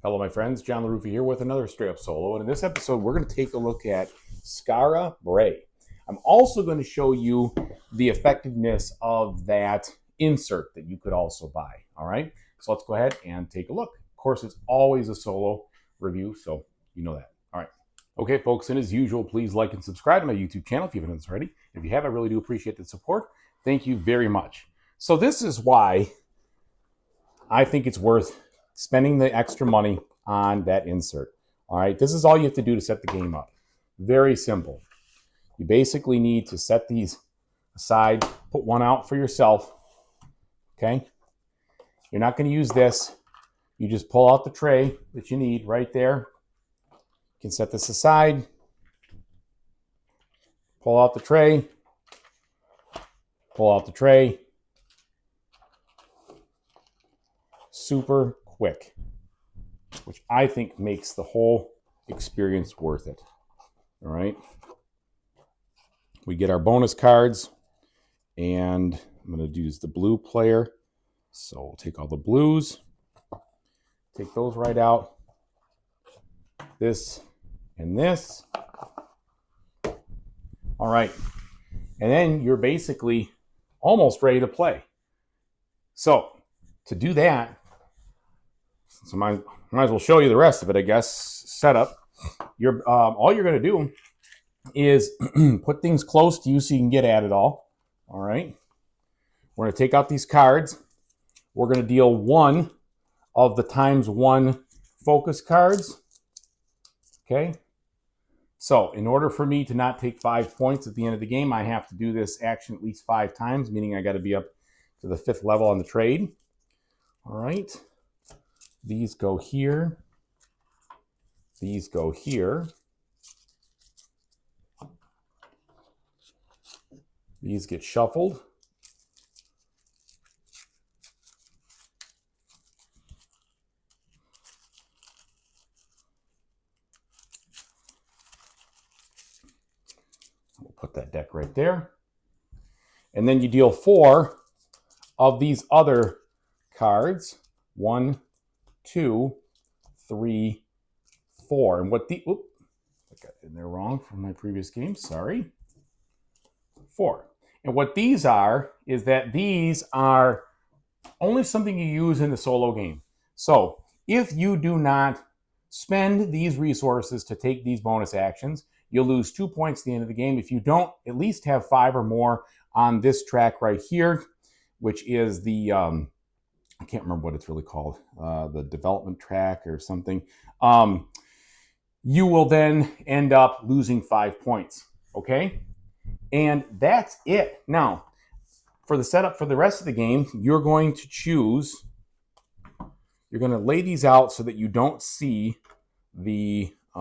Hello, my friends. John LaRuffa here with another straight up solo. And in this episode, we're going to take a look at Skara Brae. I'm also going to show you the effectiveness of that insert that you could also buy. All right. So let's go ahead and take a look. Of course, it's always a solo review, so you know that. All right. Okay, folks. And as usual, please like and subscribe to my YouTube channel if you haven't done this already. If you have, I really do appreciate the support. Thank you very much. So this is why I think it's worth spending the extra money on that insert. All right, this is all you have to do to set the game up. Very simple. You basically need to set these aside, put one out for yourself, okay? You're not going to use this. You just pull out the tray that you need right there. You can set this aside, pull out the tray, pull out the tray. Super quick, which I think makes the whole experience worth it. All right. We get our bonus cards, and I'm going to use the blue player. So we'll take all the blues, take those right out. This and this. All right. And then you're basically almost ready to play. So to do that, so might as well show you the rest of it, I guess. Setup. All you're going to do is put things close to you so you can get at it all. All right. We're going to take out these cards. We're going to deal one of the ×1 focus cards. Okay. So in order for me to not take 5 points at the end of the game, I have to do this action at least 5 times, meaning I got to be up to the 5th level on the trade. All right. These go here. These go here. These get shuffled. We'll put that deck right there. And then you deal 4 of these other cards. 1, 2, 3, 4. And what I got in there wrong from my previous game. Sorry. 4. And what these are is that these are only something you use in the solo game. So if you do not spend these resources to take these bonus actions, you'll lose 2 points at the end of the game. If you don't at least have 5 or more on this track right here, which is the I can't remember what it's really called, the development track or something. You will then end up losing 5 points, okay? And that's it. Now, for the setup for the rest of the game, you're going to choose, you're going to lay these out so that you don't see the 2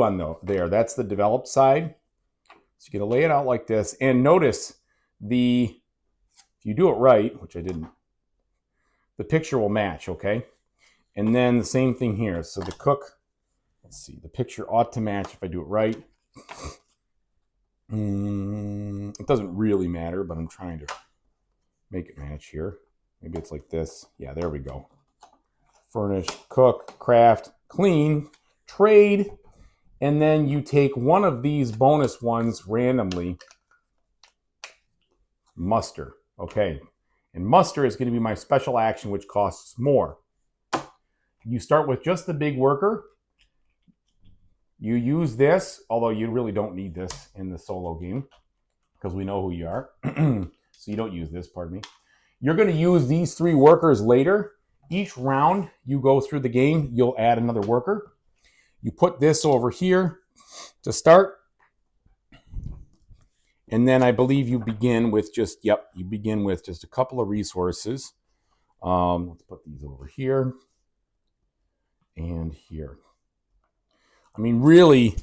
on there. That's the developed side. So you're going to lay it out like this. And notice if you do it right, which I didn't, the picture will match, okay? And then the same thing here. So the cook, let's see, the picture ought to match if I do it right. It doesn't really matter, but I'm trying to make it match here. Maybe it's like this. Yeah, there we go. Furnish, cook, craft, clean, trade, and then you take one of these bonus ones randomly. Muster. Okay, and muster is going to be my special action, which costs more. You start with just the big worker. You use this, although you really don't need this in the solo game because we know who you are. So you don't use this, pardon me. You're going to use these 3 workers later. Each round you go through the game, you'll add another worker. You put this over here to start. And then I believe you begin with just a couple of resources. Let's put these over here and here. I mean, really,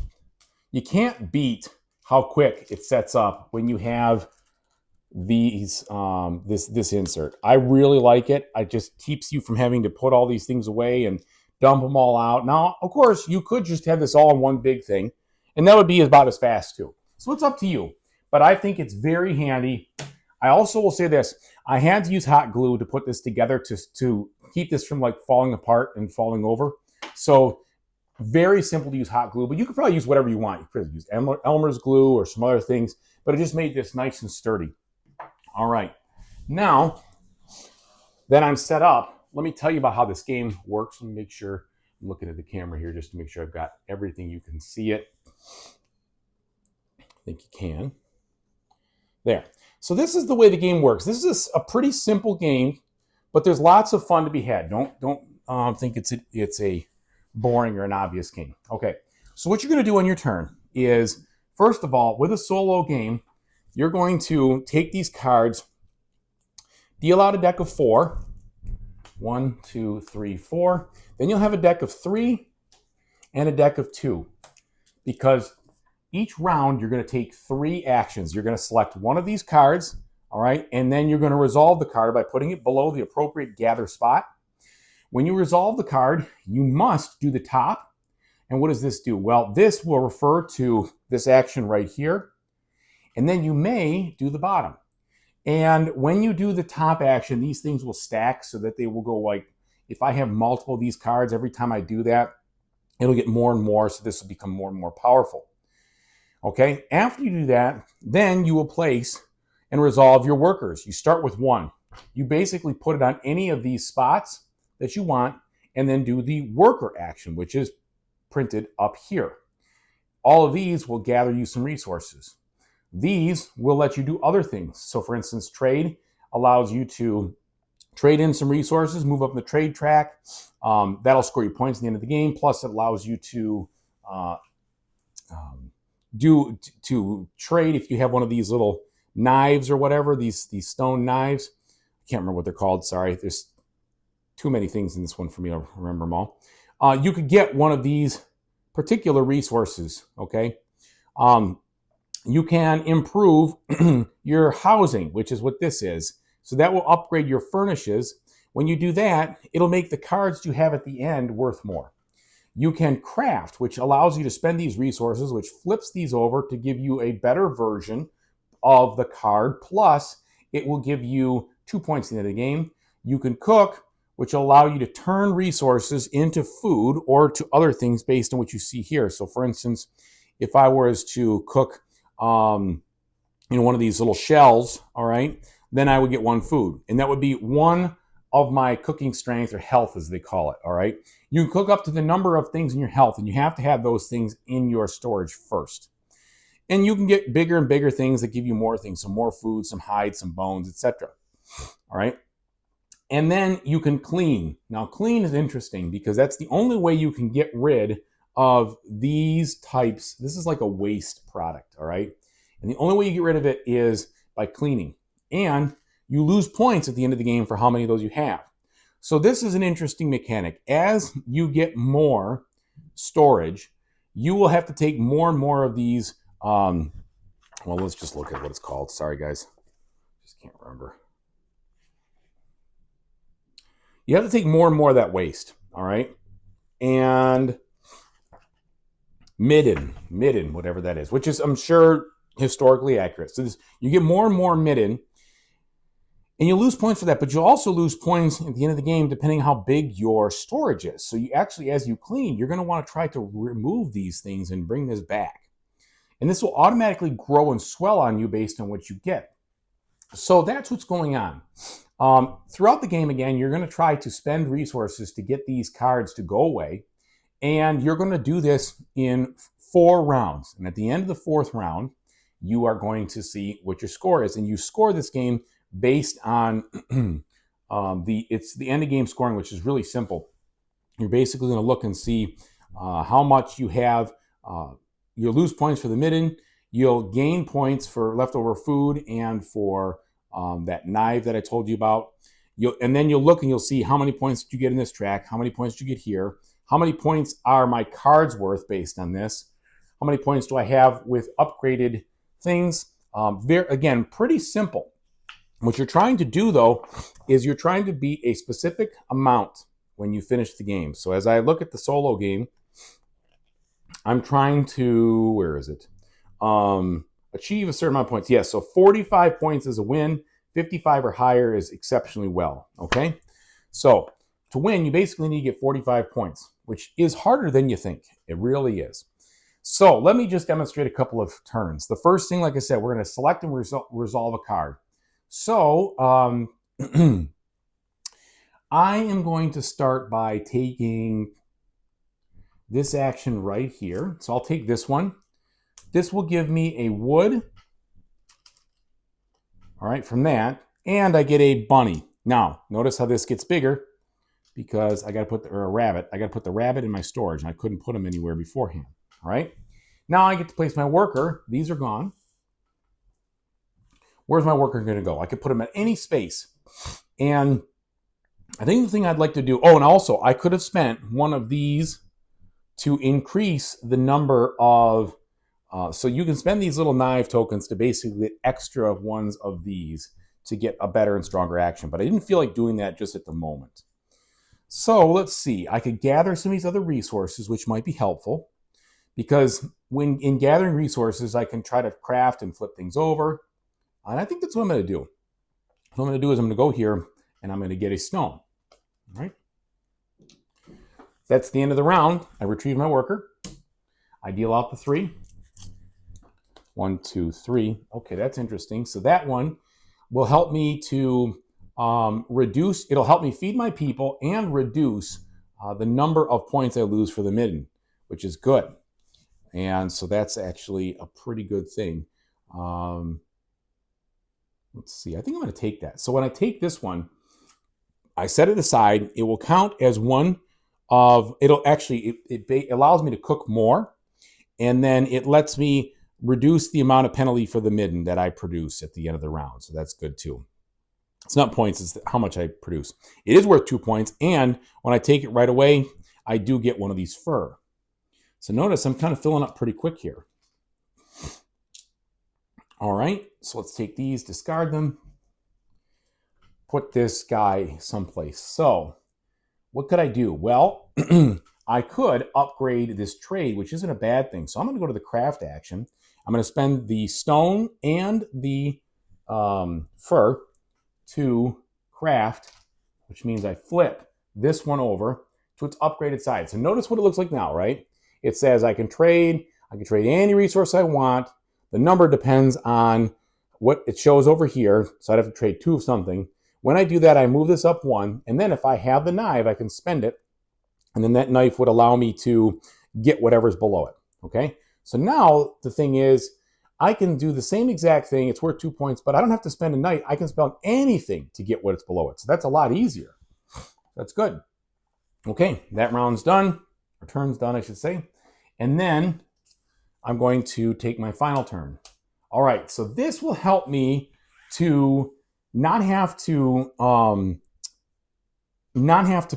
you can't beat how quick it sets up when you have these this insert. I really like it. It just keeps you from having to put all these things away and dump them all out. Now, of course, you could just have this all in one big thing, and that would be about as fast too. So it's up to you. But I think it's very handy. I also will say this. I had to use hot glue to put this together to keep this from like falling apart and falling over. So very simple to use hot glue, but you could probably use whatever you want. You could use Elmer's glue or some other things, but it just made this nice and sturdy. All right, now that I'm set up, let me tell you about how this game works. Let me make sure I'm looking at the camera here just to make sure I've got everything. You can see it. I think you can. There. So this is the way the game works. This is a pretty simple game, but there's lots of fun to be had. Don't think it's a boring or an obvious game. Okay. So what you're going to do on your turn is, first of all, with a solo game, you're going to take these cards, deal out a deck of 4. 1, 2, 3, 4. Then you'll have a deck of 3 and a deck of 2, because each round you're going to take 3 actions. You're going to select one of these cards, all right, and then you're going to resolve the card by putting it below the appropriate gather spot. When you resolve the card, you must do the top. And what does this do? Well, this will refer to this action right here, and then you may do the bottom. And when you do the top action, these things will stack so that they will go like, if I have multiple of these cards, every time I do that, it'll get more and more, so this will become more and more powerful. Okay, after you do that, then you will place and resolve your workers. You start with 1. You basically put it on any of these spots that you want, and then do the worker action, which is printed up here. All of these will gather you some resources. These will let you do other things. So for instance, trade allows you to trade in some resources, move up the trade track. That'll score you points at the end of the game. Plus it allows you to trade if you have one of these little knives or whatever, these stone knives. I can't remember what they're called. Sorry, there's too many things in this one for me to remember them all. You could get one of these particular resources, okay? You can improve your housing, which is what this is. So that will upgrade your furnishes. When you do that, it'll make the cards you have at the end worth more. You can craft, which allows you to spend these resources, which flips these over to give you a better version of the card. Plus, it will give you 2 points at the end of the game. You can cook, which will allow you to turn resources into food or to other things based on what you see here. So for instance, if I was to cook one of these little shells, all right, then I would get 1 food. And that would be 1 of my cooking strength, or health as they call it, all right? You can cook up to the number of things in your health, and you have to have those things in your storage first. And you can get bigger and bigger things that give you more things, some more food, some hides, some bones, etc. All right? And then you can clean. Now, clean is interesting because that's the only way you can get rid of these types. This is like a waste product, all right? And the only way you get rid of it is by cleaning. And you lose points at the end of the game for how many of those you have. So this is an interesting mechanic. As you get more storage, you will have to take more and more of these. Well, let's just look at what it's called. Sorry, guys. Just can't remember. You have to take more and more of that waste, all right? And midden, whatever that is, which is, I'm sure, historically accurate. So you get more and more midden, and you lose points for that, but you'll also lose points at the end of the game depending how big your storage is. So you actually, as you clean, you're going to want to try to remove these things and bring this back. And this will automatically grow and swell on you based on what you get. So that's what's going on. Throughout the game, again, you're going to try to spend resources to get these cards to go away. And you're going to do this in 4 rounds. And at the end of the 4th round, you are going to see what your score is. And you score this game based on it's the end of game scoring, which is really simple. You're basically going to look and see how much you have. You'll lose points for the midden. You'll gain points for leftover food and for that knife that I told you about. And then you'll look and you'll see how many points did you get in this track, how many points did you get here, how many points are my cards worth based on this, how many points do I have with upgraded things. Again, pretty simple. What you're trying to do, though, is you're trying to beat a specific amount when you finish the game. So as I look at the solo game, I'm trying to, where is it? Achieve a certain amount of points. Yes, so 45 points is a win. 55 or higher is exceptionally well, okay? So to win, you basically need to get 45 points, which is harder than you think. It really is. So let me just demonstrate a couple of turns. The first thing, like I said, we're going to select and resolve a card. So I am going to start by taking this action right here. So I'll take this one. This will give me a wood. All right, from that, and I get a bunny. Now, notice how this gets bigger because I got to put a rabbit. I got to put the rabbit in my storage, and I couldn't put him anywhere beforehand. All right, now I get to place my worker. These are gone. Where's my worker going to go? I could put him at any space, and I think the thing I'd like to do. Oh, and also I could have spent one of these to increase the number of. So you can spend these little knife tokens to basically get extra ones of these to get a better and stronger action. But I didn't feel like doing that just at the moment. So let's see. I could gather some of these other resources, which might be helpful. Because when in gathering resources, I can try to craft and flip things over. And I think that's what I'm going to do. What I'm going to do is I'm going to go here and I'm going to get a stone. All right. That's the end of the round. I retrieve my worker. I deal out the 3. 1, 2, 3. Okay, that's interesting. So that one will help me to reduce, it'll help me feed my people and reduce the number of points I lose for the midden, which is good. And so that's actually a pretty good thing. Let's see, I think I'm going to take that. So when I take this one, I set it aside. It will count as one of, it'll actually, it allows me to cook more. And then it lets me reduce the amount of penalty for the midden that I produce at the end of the round. So that's good too. It's not points, it's how much I produce. It is worth 2 points. And when I take it right away, I do get one of these fur. So notice I'm kind of filling up pretty quick here. All right, so let's take these, discard them, put this guy someplace. So what could I do? Well, I could upgrade this trade, which isn't a bad thing. So I'm going to go to the craft action. I'm going to spend the stone and the fur to craft, which means I flip this one over to its upgraded side. So notice what it looks like now, right? It says I can trade any resource I want. The number depends on what it shows over here. So I'd have to trade 2 of something. When I do that, I move this up 1. And then if I have the knife, I can spend it. And then that knife would allow me to get whatever's below it. Okay? So now the thing is, I can do the same exact thing. It's worth 2 points, but I don't have to spend a knife. I can spend anything to get what's below it. So that's a lot easier. That's good. Okay, that round's done. Or turn's done, I should say. And then I'm going to take my final turn. All right, so this will help me to not have to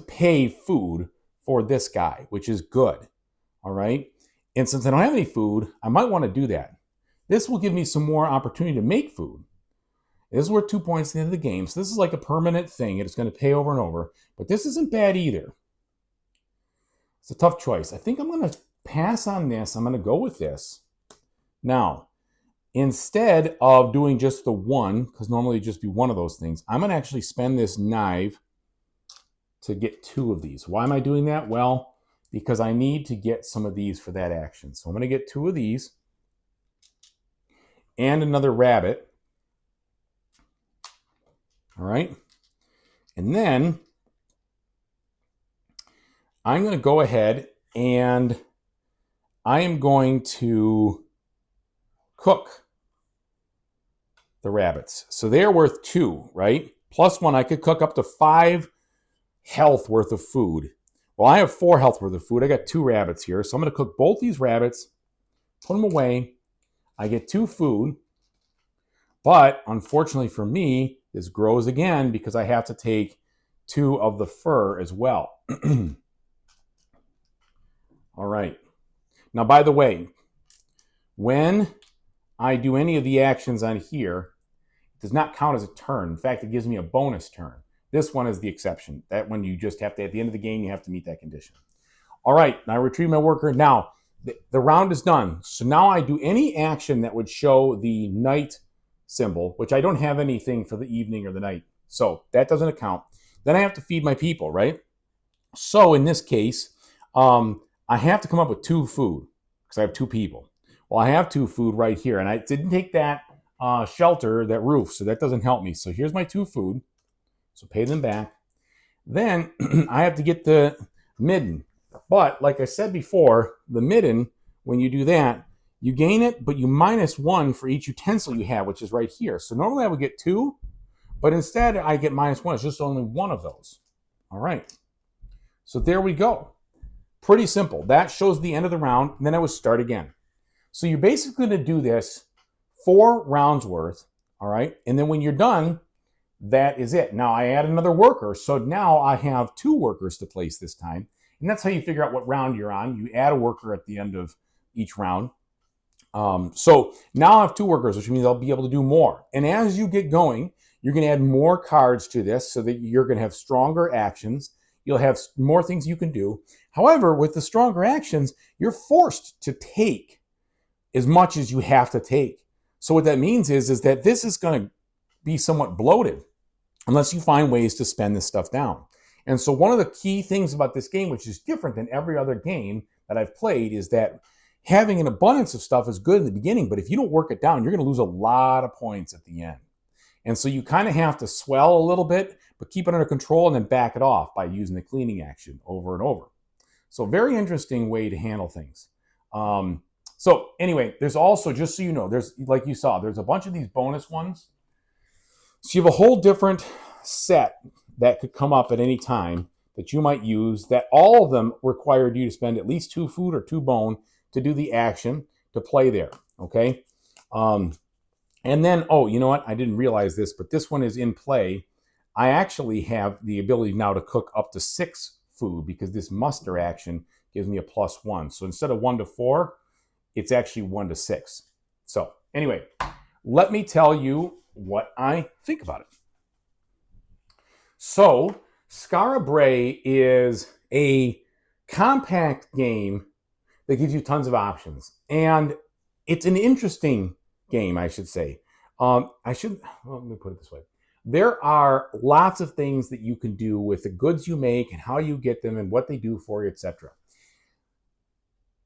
pay food for this guy, which is good. All right. And since I don't have any food, I might want to do that. This will give me some more opportunity to make food. This is worth 2 points at the end of the game. So this is like a permanent thing. It's going to pay over and over. But this isn't bad either. It's a tough choice. I think I'm going to pass on this. I'm going to go with this. Now, instead of doing just the one, because normally it'd just be one of those things, I'm going to actually spend this knife to get 2 of these. Why am I doing that? Well, because I need to get some of these for that action. So I'm going to get 2 of these and another rabbit. All right. And then I'm going to go ahead and I am going to cook the rabbits. So they're worth 2, right? Plus 1, I could cook up to 5 health worth of food. Well, I have 4 health worth of food. I got 2 rabbits here. So I'm going to cook both these rabbits, put them away. I get 2 food. But unfortunately for me, this grows again because I have to take 2 of the fur as well. All right. Now, by the way, when I do any of the actions on here, it does not count as a turn. In fact, it gives me a bonus turn. This one is the exception. That one you just have to, at the end of the game, you have to meet that condition. All right, now I retrieve my worker. Now, the round is done. So now I do any action that would show the night symbol, which I don't have anything for the evening or the night. So that doesn't account. Then I have to feed my people, right? So in this case, I have to come up with 2 food because I have 2 people. Well, I have 2 food right here, and I didn't take that shelter, that roof, so that doesn't help me. So here's my 2 food. So pay them back. Then I have to get the midden. But like I said before, the midden, when you do that, you gain it, but you -1 for each utensil you have, which is right here. So normally I would get 2, but instead I get -1. It's just only 1 of those. All right. So there we go. Pretty simple. That shows the end of the round, and then I would start again. So you're basically going to do this 4 rounds worth, all right? And then when you're done, that is it. Now I add another worker, so now I have 2 workers to place this time. And that's how you figure out what round you're on. You add a worker at the end of each round. So now I have 2 workers, which means I'll be able to do more. And as you get going, you're going to add more cards to this so that you're going to have stronger actions. You'll have more things you can do. However, with the stronger actions, you're forced to take as much as you have to take. So what that means is that this is going to be somewhat bloated unless you find ways to spend this stuff down. And so one of the key things about this game, which is different than every other game that I've played, is that having an abundance of stuff is good in the beginning, but if you don't work it down, you're going to lose a lot of points at the end. And so you kind of have to swell a little bit, but keep it under control and then back it off by using the cleaning action over and over. So very interesting way to handle things. So anyway, there's also, just so you know, there's, like you saw, there's a bunch of these bonus ones. So you have a whole different set that could come up at any time that you might use, that all of them required you to spend at least 2 food or 2 bone to do the action to play there, okay? And then, oh, you know what? I didn't realize this, but this one is in play. I actually have the ability now to cook up to 6 food because this muster action gives me a +1. So instead of 1 to 4, it's actually 1 to 6. So anyway, let me tell you what I think about it. So Skara Brae is a compact game that gives you tons of options. And it's an interesting game, I should say. Well, let me put it this way. There are lots of things that you can do with the goods you make and how you get them and what they do for you, etc.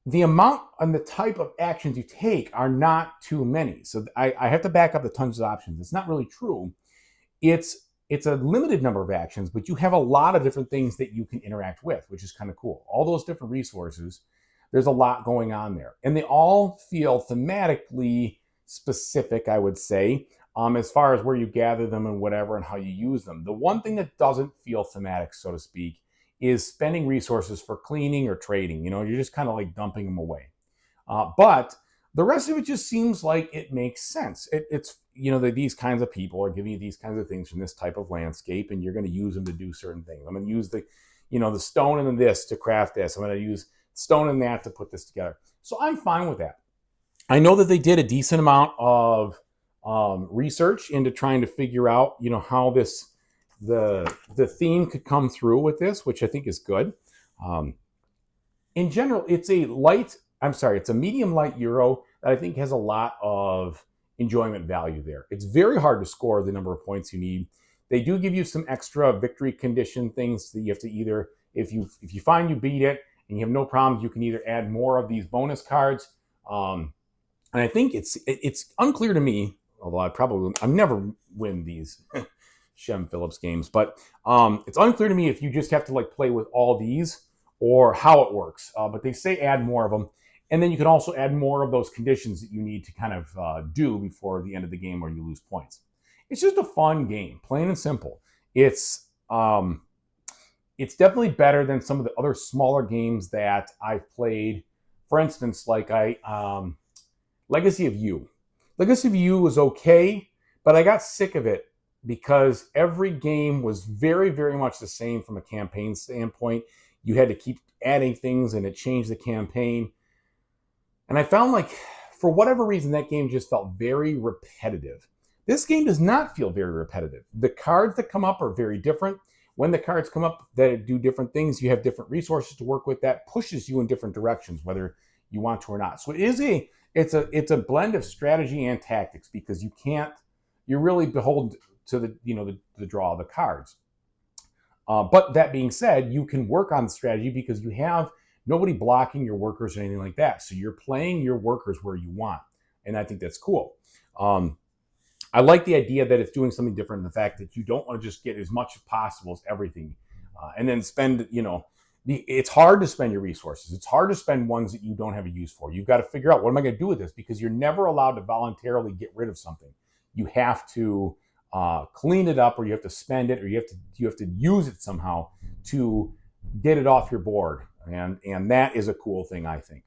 The amount and the type of actions you take are not too many. So I have to back up the tons of options. It's not really true. It's a limited number of actions, but you have a lot of different things that you can interact with, which is kind of cool. All those different resources, there's a lot going on there. And they all feel thematically specific, I would say, as far as where you gather them and whatever and how you use them. The one thing that doesn't feel thematic, so to speak, is spending resources for cleaning or trading. You know, you're just kind of like dumping them away. But the rest of it just seems like it makes sense. It's, you know, that these kinds of people are giving you these kinds of things from this type of landscape, and you're going to use them to do certain things. I'm going to use the, you know, the stone and this to craft this. I'm going to use stone and that to put this together. So I'm fine with that. I know that they did a decent amount of research into trying to figure out, you know, how this, the theme could come through with this, which I think is good. In general, it's a medium light Euro that I think has a lot of enjoyment value there. It's very hard to score the number of points you need. They do give you some extra victory condition things that you have to either, if you find you beat it and you have no problems, you can either add more of these bonus cards. And I think it's unclear to me, although I never win these Shem Phillips games, but it's unclear to me if you just have to like play with all these or how it works. But they say add more of them. And then you can also add more of those conditions that you need to kind of do before the end of the game where you lose points. It's just a fun game, plain and simple. It's definitely better than some of the other smaller games that I've played. For instance, like Legacy of You. Legacy of You was okay, but I got sick of it because every game was very, very much the same from a campaign standpoint. You had to keep adding things and it changed the campaign. And I found like, for whatever reason, that game just felt very repetitive. This game does not feel very repetitive. The cards that come up are very different. When the cards come up that do different things, you have different resources to work with. That pushes you in different directions, whether you want to or not. So it's a blend of strategy and tactics because you're really beholden to the draw of the cards. But that being said, you can work on the strategy because you have nobody blocking your workers or anything like that. So you're playing your workers where you want. And I think that's cool. I like the idea that it's doing something different in the fact that you don't want to just get as much as possible as everything and then spend, it's hard to spend your resources. It's hard to spend ones that you don't have a use for. You've got to figure out, what am I going to do with this? Because you're never allowed to voluntarily get rid of something. You have to clean it up, or you have to spend it, or you have to use it somehow to get it off your board. And that is a cool thing, I think.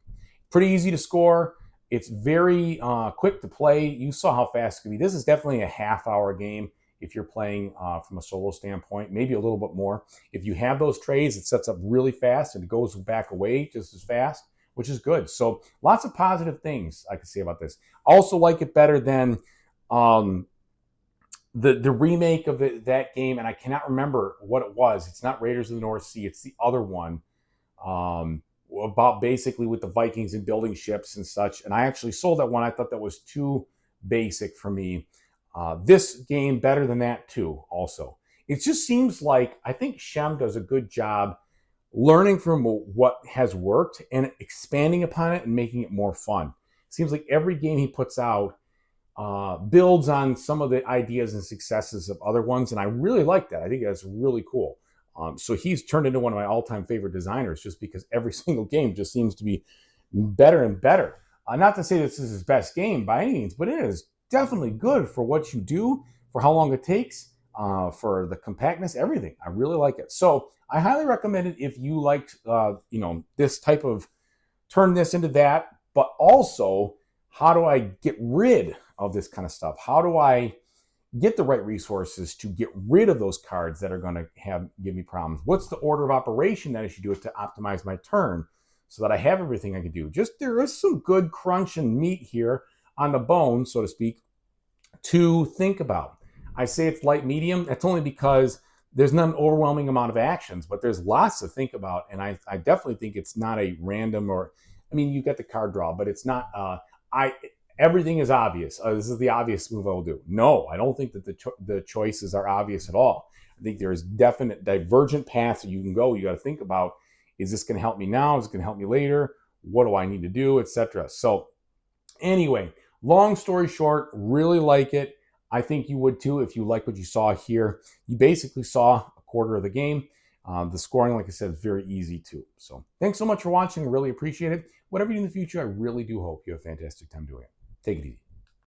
Pretty easy to score. It's very quick to play. You saw how fast it could be. This is definitely a half-hour game if you're playing from a solo standpoint, maybe a little bit more. If you have those trays, it sets up really fast and it goes back away just as fast, which is good. So lots of positive things I can say about this. I also like it better than the remake of that game, and I cannot remember what it was. It's not Raiders of the North Sea. It's the other one. About basically with the Vikings and building ships and such. And I actually sold that one. I thought that was too basic for me. This game better than that too, also. It just seems like, I think Shem does a good job learning from what has worked and expanding upon it and making it more fun. It seems like every game he puts out builds on some of the ideas and successes of other ones. And I really like that. I think that's really cool. So he's turned into one of my all-time favorite designers just because every single game just seems to be better and better. Not to say this is his best game by any means, but it is definitely good for what you do, for how long it takes, for the compactness, everything. I really like it. So I highly recommend it if you liked, this type of, turn this into that, but also how do I get rid of this kind of stuff? How do I get the right resources to get rid of those cards that are going to give me problems? What's the order of operation that I should do it to optimize my turn so that I have everything I can do? Just, there is some good crunch and meat here on the bone, so to speak, to think about. I say it's light medium. That's only because there's not an overwhelming amount of actions, but there's lots to think about. And I definitely think it's not a random, or, I mean, you get the card draw, but it's not, everything is obvious. This is the obvious move I'll do. No, I don't think that the choices are obvious at all. I think there's definite divergent paths that you can go. You got to think about, is this going to help me now? Is it going to help me later? What do I need to do, etc. So anyway, long story short, really like it. I think you would too if you like what you saw here. You basically saw a quarter of the game. The scoring, like I said, is very easy too. So thanks so much for watching. I really appreciate it. Whatever you do in the future, I really do hope you have a fantastic time doing it. Take it easy.